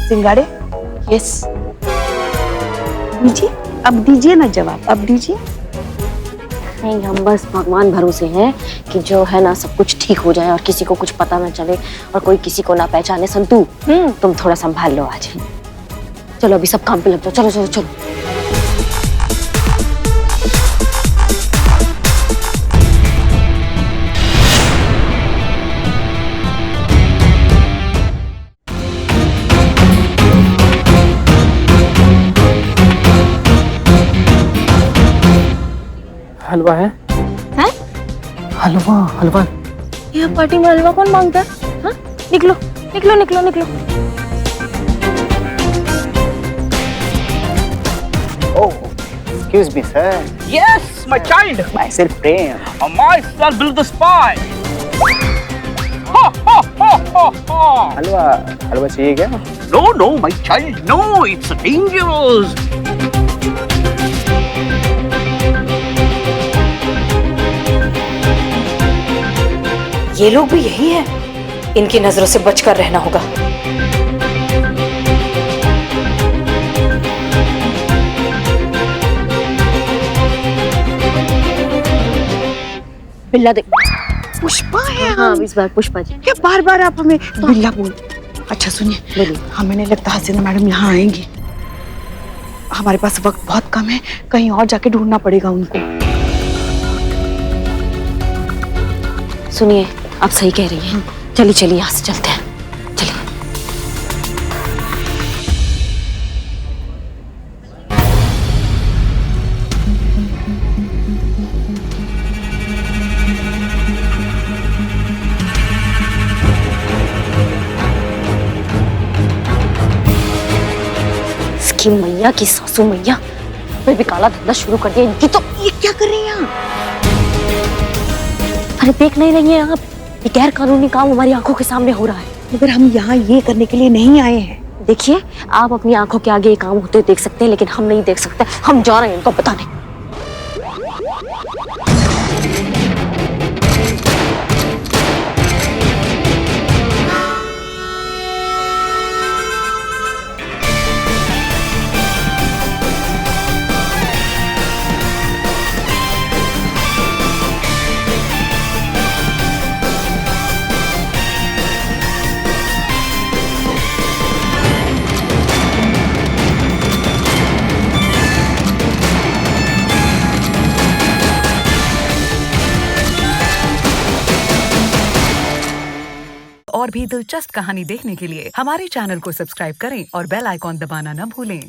सिंगाड़े, यस, दीजिए, अब दीजिए ना जवाब, अब दीजिए। नहीं, हम बस भगवान भरोसे हैं कि जो है ना सब कुछ ठीक हो जाए और किसी को कुछ पता ना चले और कोई किसी को ना पहचाने। संतू, तुम थोड़ा संभाल लो आज। चलो अभी सब काम पे लग जाओ। चलो चलो चलो। हलवा है? हैं? हलवा हलवा। यह पार्टी में हलवा कौन मांगता है? हाँ? निकलो निकलो निकलो निकलो। Oh, excuse me, sir. Yes, my child. Myself Prem. Myself Bill the spy. Ha ha ha ha ha. हलवा चाहिए क्या? No, no, my child. No, it's dangerous. ये लोग भी यही है। इनकी नजरों से बचकर रहना होगा। बिल्ला देख। पुष्पा है हाँ हम। इस बार पुष्पा जी। क्या बार बार आप हमें बिल्ला बोल? अच्छा सुनिए, बोलिए। हमें नहीं लगता हसीना मैडम यहाँ आएंगी। हमारे पास वक्त बहुत कम है, कहीं और जाके ढूंढना पड़ेगा उनको। सुनिए, आप सही कह रही हैं। चलिए चलिए यहाँ से चलते हैं। चलिए। इसकी मैया की सासू मैया फिर भी काला धंधा शुरू कर दिया इनकी। तो ये क्या कर रही हैं आप? अरे देख नहीं रही हैं आप, ये गैर कानूनी काम हमारी आंखों के सामने हो रहा है। मगर हम यहाँ ये करने के लिए नहीं आए हैं। देखिए, आप अपनी आंखों के आगे ये काम होते देख सकते हैं, लेकिन हम नहीं देख सकते। हम जा रहे हैं इनको बताने। और भी दिलचस्प कहानी देखने के लिए हमारे चैनल को सब्सक्राइब करें और बेल आइकॉन दबाना न भूलें।